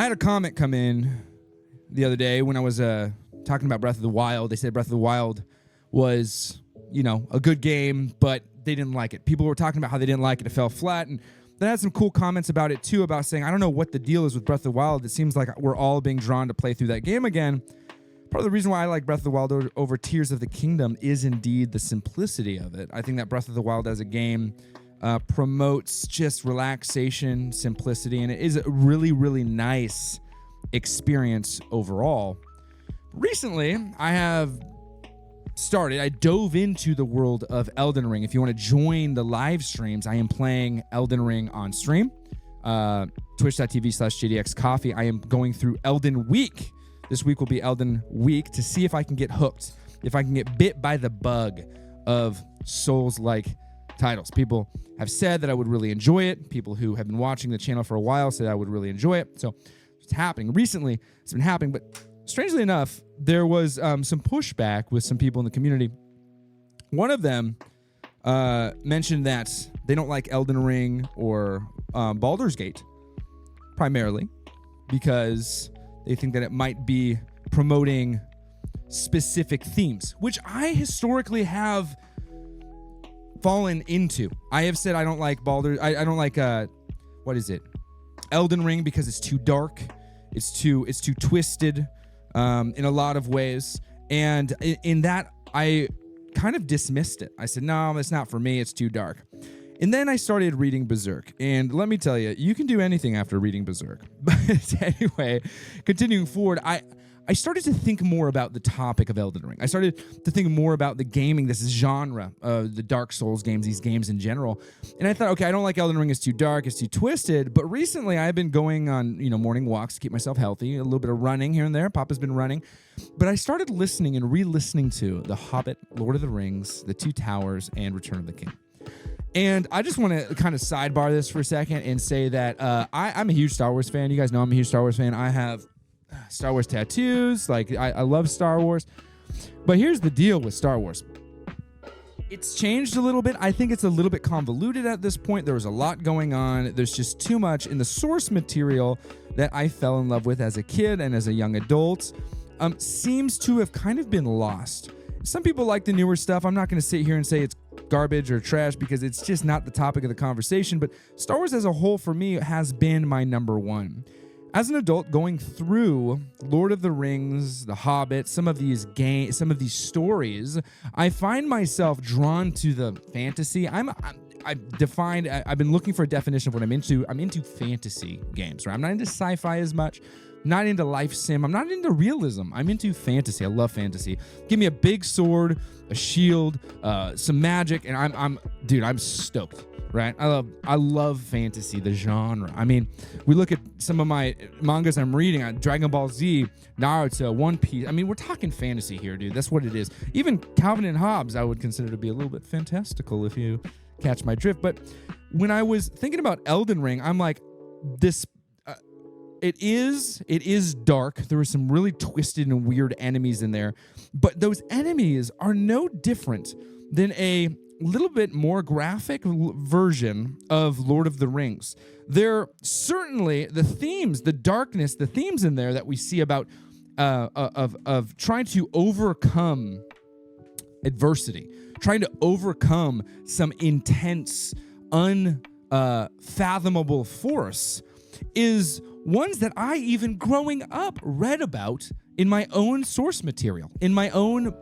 I had a comment come in the other day when I was talking about Breath of the Wild. They said Breath of the Wild was, a good game, but they didn't like it. People were talking about how they didn't like it. It fell flat. And then I had some cool comments about it, too, about saying, I don't know what the deal is with Breath of the Wild. It seems like we're all being drawn to play through that game again. Part of the reason why I like Breath of the Wild over Tears of the Kingdom is indeed the simplicity of it. I think that Breath of the Wild as a game promotes just relaxation, simplicity, and it is a really, really nice experience overall. Recently, I dove into the world of Elden Ring. If you want to join the live streams, I am playing Elden Ring on stream. Twitch.tv/JDXCoffee. I am going through Elden Week. This week will be Elden Week to see if I can get hooked, if I can get bit by the bug of Souls-like titles. People have said that I would really enjoy it. People who have been watching the channel for a while said I would really enjoy it. So it's happening. Recently, it's been happening, but strangely enough, there was some pushback with some people in the community. One of them mentioned that they don't like Elden Ring or Baldur's Gate, primarily because they think that it might be promoting specific themes, which I historically have fallen into. I have said I don't like I don't like Elden Ring because it's too dark, it's too twisted in a lot of ways, and in that I kind of dismissed it. I said, no, it's not for me, it's too dark. And then I started reading Berserk, and let me tell you, you can do anything after reading Berserk. But anyway, continuing forward, I started to think more about the topic of Elden Ring. I started to think more about the gaming, this genre, the Dark Souls games, these games in general. And I thought, okay, I don't like Elden Ring, it's too dark, it's too twisted. But recently I've been going on, morning walks to keep myself healthy, a little bit of running here and there. Papa's been running. But I started listening and re-listening to The Hobbit, Lord of the Rings, The Two Towers, and Return of the King. And I just want to kind of sidebar this for a second and say that I'm a huge Star Wars fan. You guys know I'm a huge Star Wars fan. I have Star Wars tattoos. Like, I love Star Wars. But here's the deal with Star Wars. It's changed a little bit. I think it's a little bit convoluted at this point. There was a lot going on. There's just too much in the source material that I fell in love with as a kid and as a young adult. Seems to have kind of been lost. Some people like the newer stuff. I'm not going to sit here and say it's garbage or trash because it's just not the topic of the conversation. But Star Wars as a whole, for me, has been my number one. As an adult, going through Lord of the Rings, The Hobbit, some of these stories, I find myself drawn to the fantasy. I've been looking for a definition of what I'm into. I'm into fantasy games, right? I'm not into sci-fi as much. Not into life sim. I'm not into realism. I'm into fantasy. I love fantasy. Give me a big sword, a shield, some magic, and I'm stoked, right? I love fantasy, the genre. I mean, we look at some of my mangas I'm reading, Dragon Ball Z, Naruto, One Piece. I mean, we're talking fantasy here, dude. That's what it is. Even Calvin and Hobbes, I would consider to be a little bit fantastical, if you catch my drift. But when I was thinking about Elden Ring, I'm like, this. It is dark. There are some really twisted and weird enemies in there, but those enemies are no different than a little bit more graphic version of Lord of the Rings. They're certainly the themes, the darkness, the themes in there that we see about of trying to overcome adversity, trying to overcome some intense, unfathomable force is ones that I, even growing up, read about in my own source material, in my own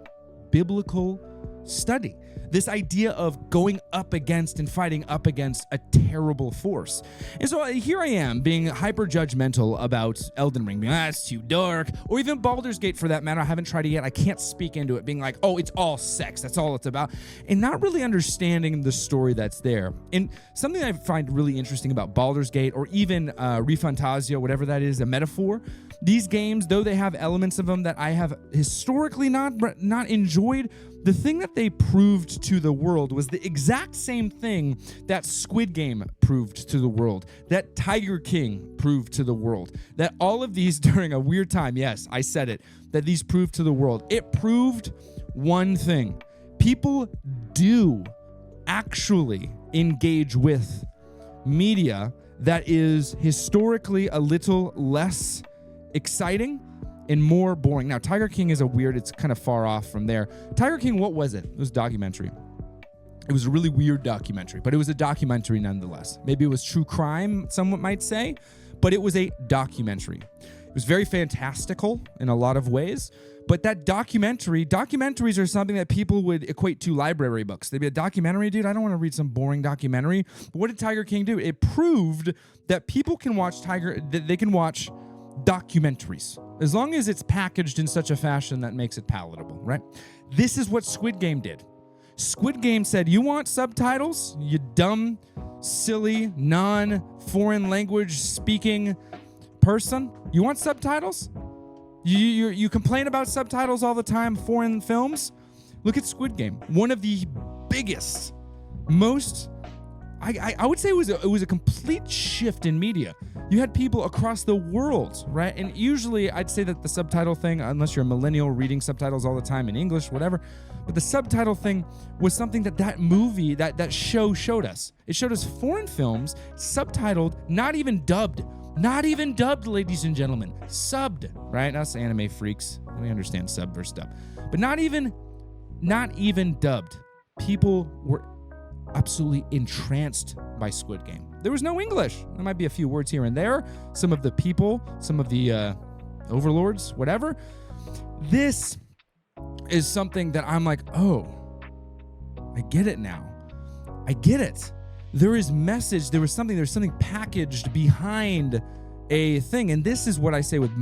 biblical study. This idea of going up against and fighting up against a terrible force. And so here I am being hyper judgmental about Elden Ring, being, it's too dark, or even Baldur's Gate for that matter. I haven't tried it yet. I can't speak into it, being like, oh, it's all sex. That's all it's about. And not really understanding the story that's there. And something I find really interesting about Baldur's Gate, or even Refantasio, whatever that is, a metaphor, these games, though they have elements of them that I have historically not enjoyed, the thing that they proved to the world was the exact same thing that Squid Game proved to the world, that Tiger King proved to the world, that all of these during a weird time, yes, I said it, that these proved to the world. It proved one thing. People do actually engage with media that is historically a little less exciting and more boring. Now, Tiger King is it's kind of far off from there. Tiger King, what was it? It was a documentary. It was a really weird documentary, but it was a documentary nonetheless. Maybe it was true crime, someone might say, but it was a documentary. It was very fantastical in a lot of ways, but that documentaries are something that people would equate to library books. They'd be a documentary, dude, I don't want to read some boring documentary. But what did Tiger King do? It proved that people can watch they can watch documentaries, as long as it's packaged in such a fashion that makes it palatable, right? This is what Squid Game did. Squid Game said, you want subtitles, you dumb, silly, non-foreign language speaking person? You want subtitles? You complain about subtitles all the time, foreign films? Look at Squid Game. One of the biggest, most... I would say it was a complete shift in media. You had people across the world, right? And usually I'd say that the subtitle thing, unless you're a millennial reading subtitles all the time in English, whatever, but the subtitle thing was something that movie, that show showed us. It showed us foreign films subtitled, not even dubbed, ladies and gentlemen, subbed, right? Us anime freaks, we understand sub for stuff, but not even dubbed. People were absolutely entranced by Squid Game. There was no English. There might be a few words here and there. Some of the people, some of the overlords, whatever. This is something that I'm like, oh, I get it now. I get it. There's something packaged behind a thing. And this is what I say with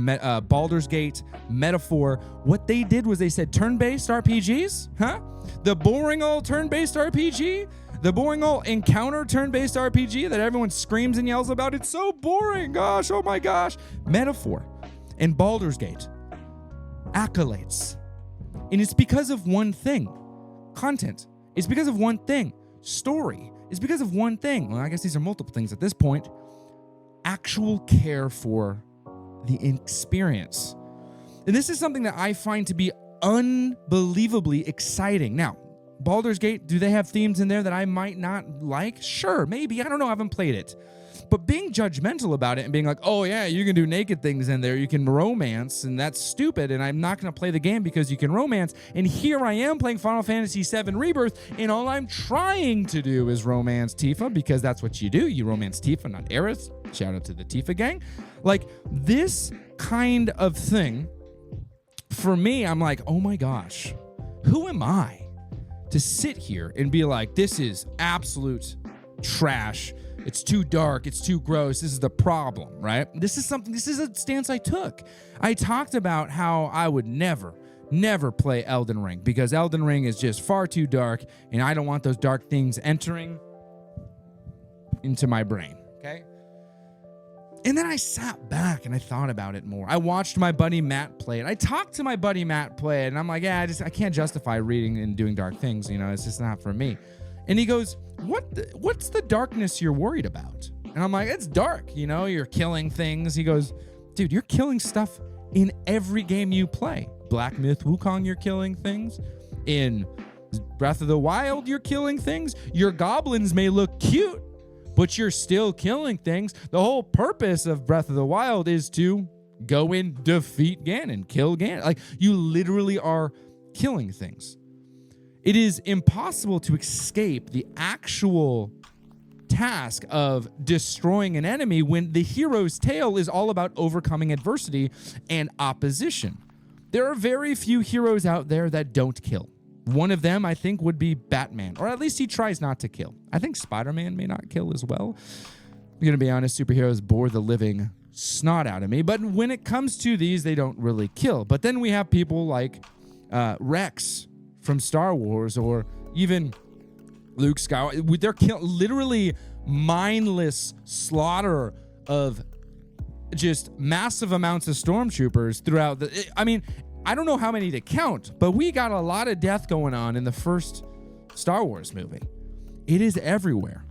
Baldur's Gate, Metaphor. What they did was they said turn-based RPGs? Huh? The boring old turn-based RPG? The boring old encounter turn-based RPG that everyone screams and yells about? It's so boring. Gosh, oh my gosh. Metaphor and Baldur's Gate. Accolades. And it's because of one thing. Content. It's because of one thing. Story. It's because of one thing. Well, I guess these are multiple things at this point. Actual care for the experience. And this is something that I find to be unbelievably exciting. Now, Baldur's Gate, do they have themes in there that I might not like? Sure, maybe. I don't know. I haven't played it. But being judgmental about it and being like, oh, yeah, you can do naked things in there. You can romance, and that's stupid, and I'm not going to play the game because you can romance. And here I am playing Final Fantasy VII Rebirth, and all I'm trying to do is romance Tifa, because that's what you do. You romance Tifa, not Aerith. Shout out to the Tifa gang. Like, this kind of thing, for me, I'm like, oh my gosh, who am I to sit here and be like, this is absolute trash. It's too dark. It's too gross. This is the problem, right? This is a stance I took. I talked about how I would never play Elden Ring because Elden Ring is just far too dark and I don't want those dark things entering into my brain, okay? And then I sat back and I thought about it more. I watched my buddy Matt play it. I talked to my buddy Matt play it, and I'm like, yeah, I can't justify reading and doing dark things. You know, it's just not for me. And he goes, what's the darkness you're worried about? And I'm like, it's dark. You know, you're killing things. He goes, dude, you're killing stuff in every game you play. Black Myth Wukong, you're killing things. In Breath of the Wild, you're killing things. Your goblins may look cute, but you're still killing things. The whole purpose of Breath of the Wild is to go and defeat Ganon, kill Ganon. Like, you literally are killing things. It is impossible to escape the actual task of destroying an enemy when the hero's tale is all about overcoming adversity and opposition. There are very few heroes out there that don't kill. One of them, I think, would be Batman, or at least he tries not to kill. I think Spider-Man may not kill as well. I'm going to be honest, superheroes bore the living snot out of me, but when it comes to these, they don't really kill. But then we have people like Rex from Star Wars, or even Luke Skywalker. They're literally mindless slaughter of just massive amounts of stormtroopers throughout I don't know how many to count, but we got a lot of death going on in the first Star Wars movie. It is everywhere.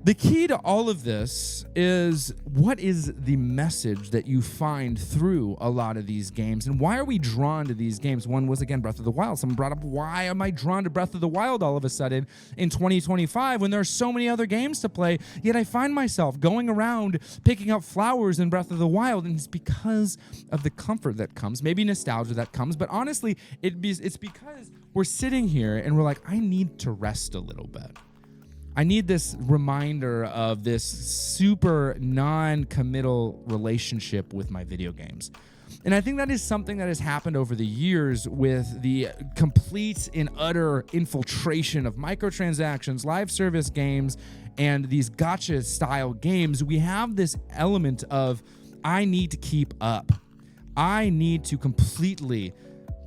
The key to all of this is, what is the message that you find through a lot of these games, and why are we drawn to these games? One was, again, Breath of the Wild. Someone brought up, why am I drawn to Breath of the Wild all of a sudden in 2025 when there are so many other games to play, yet I find myself going around picking up flowers in Breath of the Wild, and it's because of the comfort that comes, maybe nostalgia that comes, but honestly, it's because we're sitting here and we're like, I need to rest a little bit. I need this reminder of this super non-committal relationship with my video games. And I think that is something that has happened over the years with the complete and utter infiltration of microtransactions, live service games, and these gacha style games. We have this element of, I need to keep up. I need to completely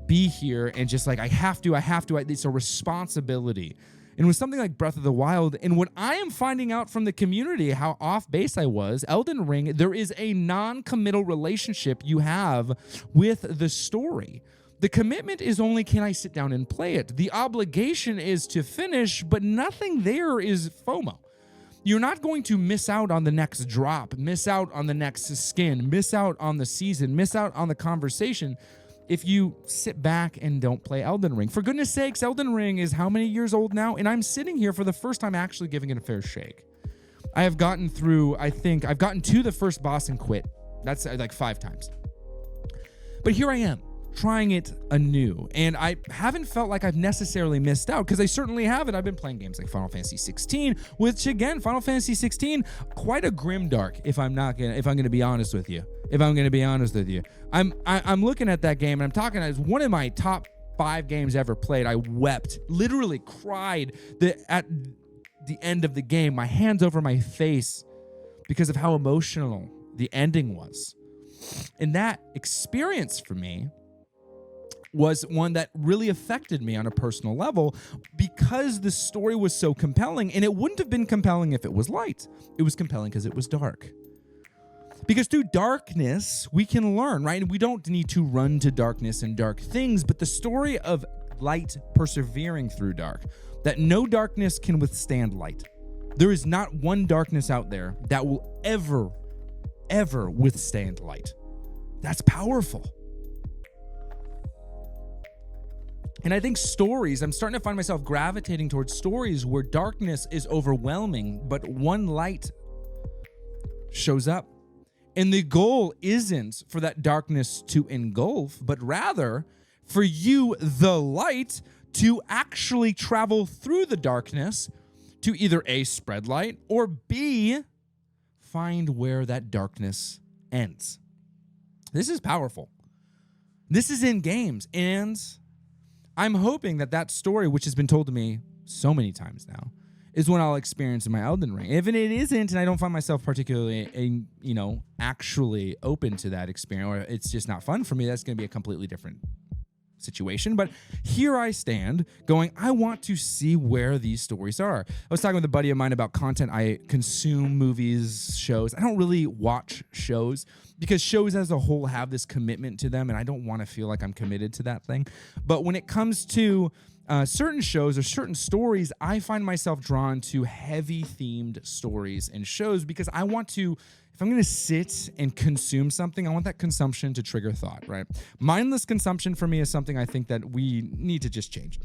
be here and just like, I have to, it's a responsibility. And with something like Breath of the Wild, and what I am finding out from the community, how off base I was, Elden Ring, there is a non-committal relationship you have with the story. The commitment is only, can I sit down and play it? The obligation is to finish, but nothing there is FOMO. You're not going to miss out on the next drop, miss out on the next skin, miss out on the season, miss out on the conversation if you sit back and don't play Elden Ring. For goodness sakes, Elden Ring is how many years old now? And I'm sitting here for the first time actually giving it a fair shake. I have gotten through, I've gotten to the first boss and quit. That's like 5 times. But here I am, trying it anew. And I haven't felt like I've necessarily missed out, because I certainly haven't. I've been playing games like Final Fantasy 16, which again, Final Fantasy 16, quite a grimdark, if I'm gonna be honest with you. I'm looking at that game and I'm talking, it's one of my top 5 games ever played. I wept, literally cried at the end of the game, my hands over my face, because of how emotional the ending was. And that experience for me was one that really affected me on a personal level, because the story was so compelling. And it wouldn't have been compelling if it was light. It was compelling because it was dark. Because through darkness, we can learn, right? And we don't need to run to darkness and dark things, but the story of light persevering through dark, that no darkness can withstand light. There is not one darkness out there that will ever withstand light. That's powerful. And I think stories, I'm starting to find myself gravitating towards stories where darkness is overwhelming, but one light shows up. And the goal isn't for that darkness to engulf, but rather for you, the light, to actually travel through the darkness to either A, spread light, or B, find where that darkness ends. This is powerful. This is in games, and I'm hoping that story, which has been told to me so many times now, is what I'll experience in my Elden Ring. If it isn't, and I don't find myself particularly, actually open to that experience, or it's just not fun for me, that's going to be a completely different situation. But here I stand going, I want to see where these stories are. I was talking with a buddy of mine about content. I consume movies, shows. I don't really watch shows, because shows as a whole have this commitment to them, and I don't want to feel like I'm committed to that thing. But when it comes to certain shows or certain stories, I find myself drawn to heavy themed stories and shows, because I want to, if I'm going to sit and consume something, I want that consumption to trigger thought, right? Mindless consumption for me is something I think that we need to just change.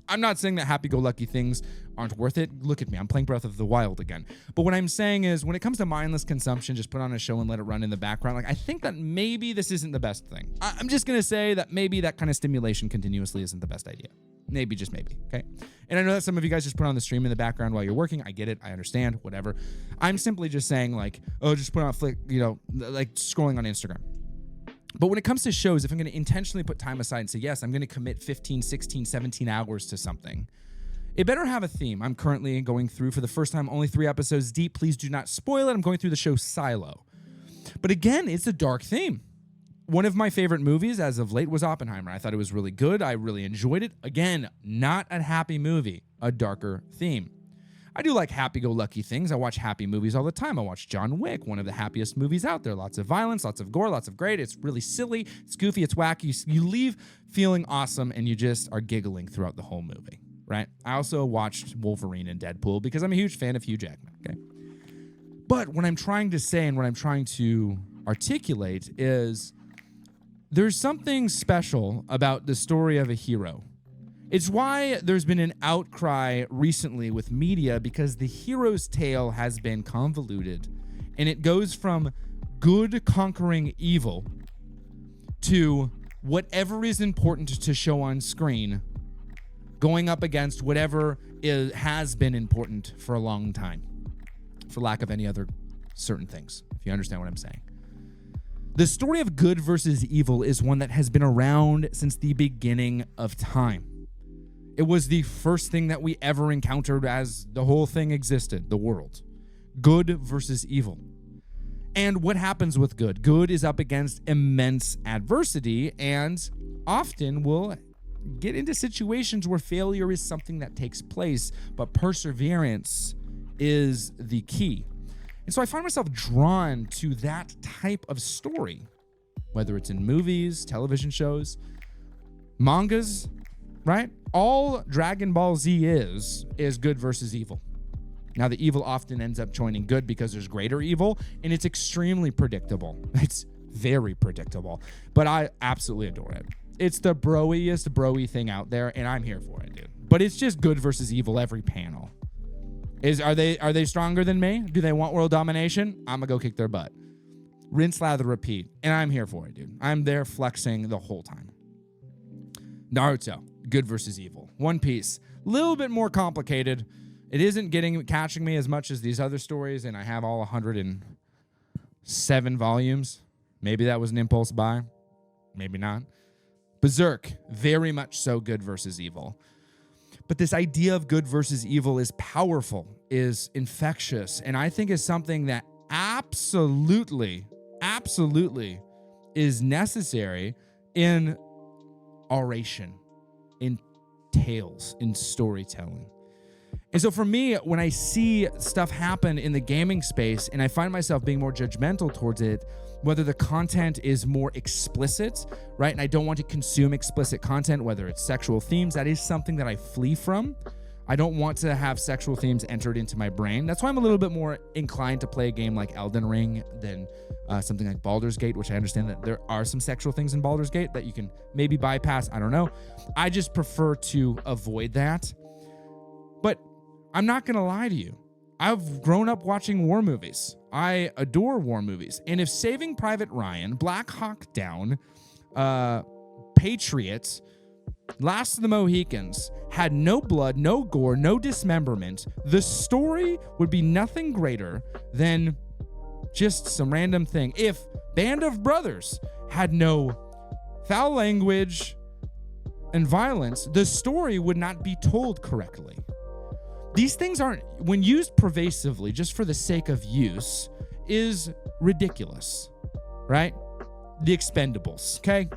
I'm not saying that happy-go-lucky things aren't worth it. Look at me, I'm playing Breath of the Wild again. But what I'm saying is, when it comes to mindless consumption, just put on a show and let it run in the background. Like, I think that maybe this isn't the best thing. I'm just going to say that maybe that kind of stimulation continuously isn't the best idea. Maybe, just maybe, okay? And I know that some of you guys just put on the stream in the background while you're working. I get it. I understand, whatever. I'm simply just saying, like, oh, just put on a flick, like scrolling on Instagram. But when it comes to shows, if I'm going to intentionally put time aside and say, yes, I'm going to commit 15, 16, 17 hours to something, it better have a theme. I'm currently going through, for the first time, only 3 episodes deep. Please do not spoil it. I'm going through the show Silo. But again, it's a dark theme. One of my favorite movies as of late was Oppenheimer. I thought it was really good. I really enjoyed it. Again, not a happy movie, a darker theme. I do like happy-go-lucky things. I watch happy movies all the time. I watch John Wick, one of the happiest movies out there. Lots of violence, lots of gore, lots of great. It's really silly. It's goofy. It's wacky. You leave feeling awesome, and you just are giggling throughout the whole movie, right? I also watched Wolverine and Deadpool because I'm a huge fan of Hugh Jackman, okay? But what I'm trying to say and what I'm trying to articulate is there's something special about the story of a hero. It's why there's been an outcry recently with media, because the hero's tale has been convoluted, and it goes from good conquering evil to whatever is important to show on screen going up against whatever has been important for a long time, for lack of any other certain things, if you understand what I'm saying. The story of good versus evil is one that has been around since the beginning of time. It was the first thing that we ever encountered as the whole thing existed, the world. Good versus evil. And what happens with good? Good is up against immense adversity and often will get into situations where failure is something that takes place, but perseverance is the key. And so I find myself drawn to that type of story, whether it's in movies, television shows, mangas, right? All Dragon Ball Z is good versus evil. Now, the evil often ends up joining good because there's greater evil, and it's extremely predictable. It's very predictable, but I absolutely adore it. It's the broiest broy thing out there, and I'm here for it, dude. But it's just good versus evil every panel. Are they stronger than me? Do they want world domination? I'm gonna go kick their butt. Rinse, lather, repeat, and I'm here for it, dude. I'm there flexing the whole time. Naruto, good versus evil. One Piece, a little bit more complicated. It isn't catching me as much as these other stories, and I have all 107 volumes. Maybe that was an impulse buy. Maybe not. Berserk, very much so good versus evil. But this idea of good versus evil is powerful, is infectious, and I think is something that absolutely is necessary in oration, in tales, in storytelling. And so for me, when I see stuff happen in the gaming space and I find myself being more judgmental towards it, whether the content is more explicit, right? And I don't want to consume explicit content, whether it's sexual themes, that is something that I flee from. I don't want to have sexual themes entered into my brain. That's why I'm a little bit more inclined to play a game like Elden Ring than something like Baldur's Gate, which I understand that there are some sexual things in Baldur's Gate that you can maybe bypass. I don't know. I just prefer to avoid that. But I'm not going to lie to you. I've grown up watching war movies. I adore war movies. And if Saving Private Ryan, Black Hawk Down, Patriot, Last of the Mohicans had no blood, no gore, no dismemberment, the story would be nothing greater than just some random thing. If Band of Brothers had no foul language and violence, the story would not be told correctly. These things aren't, when used pervasively just for the sake of use, is ridiculous, right? The Expendables, okay?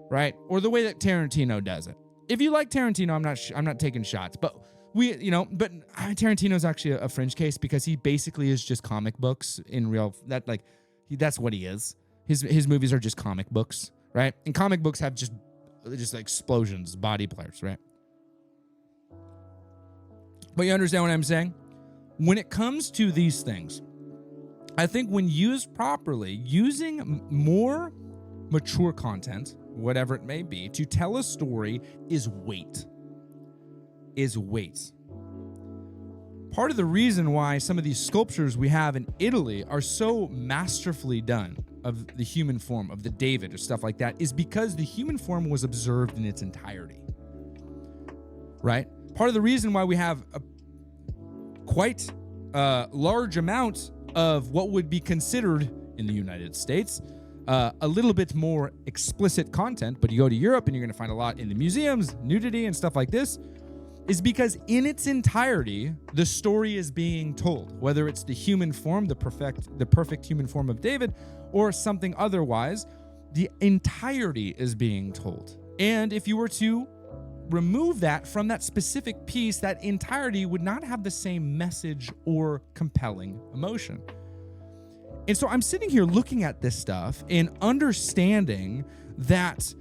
Right? Or the way that Tarantino does it. If you like Tarantino, I'm not taking shots, but Tarantino's actually a fringe case because he basically is just comic books in real, that's what he is. His movies are just comic books, right? And comic books have just like explosions, body parts, right? But you understand what I'm saying? When it comes to these things, I think when used properly, using more mature content, whatever it may be, to tell a story is weight. Part of the reason why some of these sculptures we have in Italy are so masterfully done of the human form, of the David or stuff like that, is because the human form was observed in its entirety, right? Part of the reason why we have a quite large amount of what would be considered in the United States a little bit more explicit content, but you go to Europe and you're going to find a lot in the museums, nudity and stuff like this, is because in its entirety, the story is being told, whether it's the human form, the perfect human form of David, or something otherwise, the entirety is being told. And if you were to remove that from that specific piece, that entirety would not have the same message or compelling emotion. And so I'm sitting here looking at this stuff and understanding that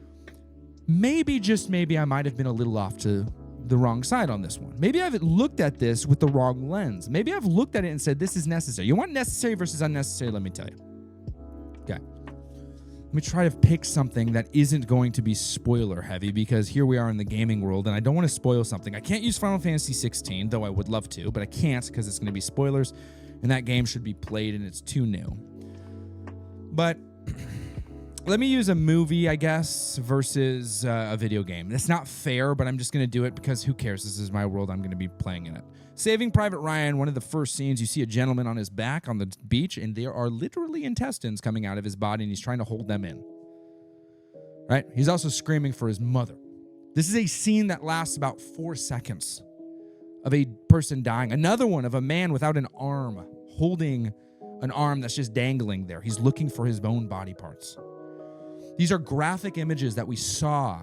maybe, just maybe, I might have been a little off to the wrong side on this one. Maybe I've looked at this with the wrong lens. Maybe I've looked at it and said, this is necessary. You want necessary versus unnecessary? Let me tell you. Okay. Let me try to pick something that isn't going to be spoiler heavy, because here we are in the gaming world and I don't want to spoil something. I can't use Final Fantasy 16, though I would love to, but I can't because it's going to be spoilers and that game should be played and it's too new. But let me use a movie, I guess, versus a video game. That's not fair, but I'm just going to do it because who cares? This is my world. I'm going to be playing in it. Saving Private Ryan, one of the first scenes, you see a gentleman on his back on the beach, and there are literally intestines coming out of his body, and he's trying to hold them in. Right? He's also screaming for his mother. This is a scene that lasts about 4 seconds of a person dying. Another one of a man without an arm, holding an arm that's just dangling there. He's looking for his own body parts. These are graphic images that we saw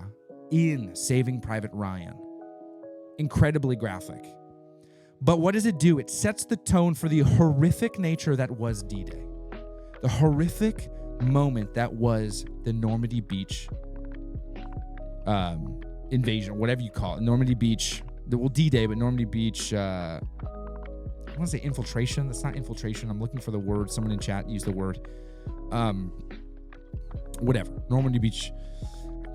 in Saving Private Ryan. Incredibly graphic. But what does it do? It sets the tone for the horrific nature that was D-Day. The horrific moment that was the Normandy Beach invasion, whatever you call it. Normandy Beach, D-Day, but Normandy Beach, I want to say infiltration. That's not infiltration. I'm looking for the word. Someone in chat used the word. Whatever. Normandy Beach. I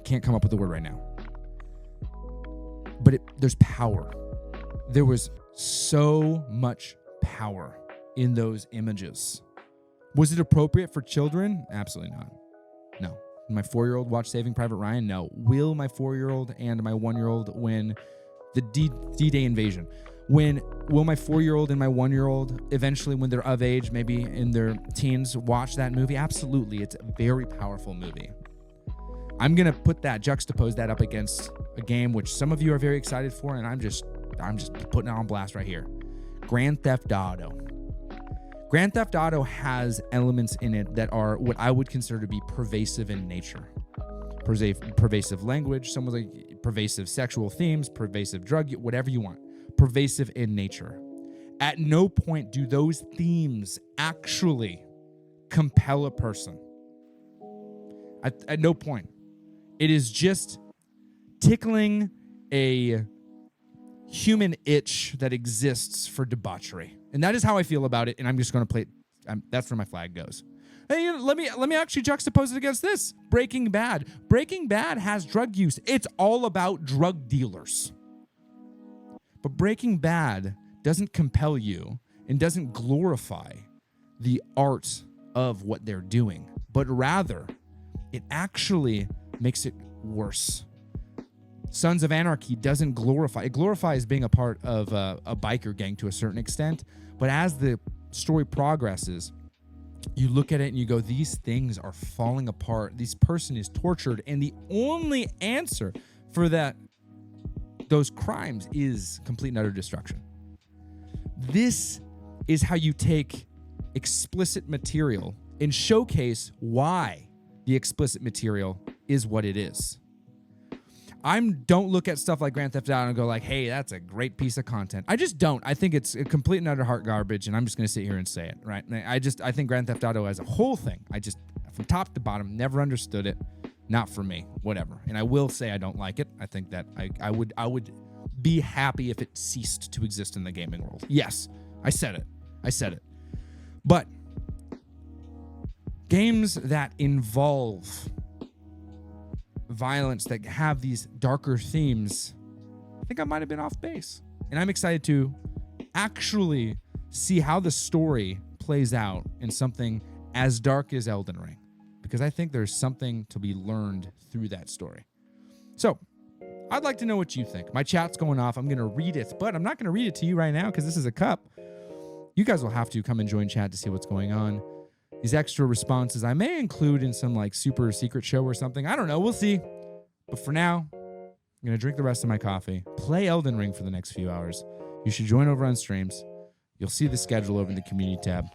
can't come up with the word right now. But there's power. There was so much power in those images. Was it appropriate for children? Absolutely not. No. My 4-year-old watch Saving Private Ryan? No. Will my 4-year-old and my 1-year-old when the D-Day invasion? Will my 4-year-old and my 1-year-old eventually, when they're of age, maybe in their teens, watch that movie? Absolutely. It's a very powerful movie. I'm going to juxtapose that up against a game which some of you are very excited for, and I'm just putting it on blast right here. Grand Theft Auto. Grand Theft Auto has elements in it that are what I would consider to be pervasive in nature. Pervasive language, some like pervasive sexual themes, pervasive drug, whatever you want. Pervasive in nature. At no point do those themes actually compel a person. At no point. It is just tickling a human itch that exists for debauchery. And that is how I feel about it, and I'm just going to play it. That's where my flag goes. Hey, let me actually juxtapose it against this. Breaking Bad. Breaking Bad has drug use. It's all about drug dealers. But Breaking Bad doesn't compel you and doesn't glorify the art of what they're doing, but rather it actually makes it worse. Sons of Anarchy doesn't glorify. It glorifies being a part of a biker gang to a certain extent, but as the story progresses, you look at it and you go, these things are falling apart. This person is tortured, and the only answer for those crimes is complete and utter destruction. This is how you take explicit material and showcase why the explicit material is what it is. Don't look at stuff like Grand Theft Auto and go like, hey, that's a great piece of content. I just don't. I think it's a complete and utter heart garbage, and I'm just going to sit here and say it, right? I think Grand Theft Auto as a whole thing, from top to bottom, never understood it. Not for me, whatever. And I will say I don't like it. I think that I would be happy if it ceased to exist in the gaming world. Yes, I said it. But games that involve violence, that have these darker themes, I think I might have been off base. And I'm excited to actually see how the story plays out in something as dark as Elden Ring, because I think there's something to be learned through that story. So I'd like to know what you think. My chat's going off. I'm going to read it, but I'm not going to read it to you right now because this is a cup. You guys will have to come and join chat to see what's going on. These extra responses I may include in some like super secret show or something. I don't know. We'll see. But for now, I'm going to drink the rest of my coffee, play Elden Ring for the next few hours. You should join over on streams. You'll see the schedule over in the community tab.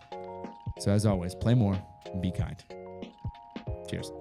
So as always, play more and be kind. Cheers.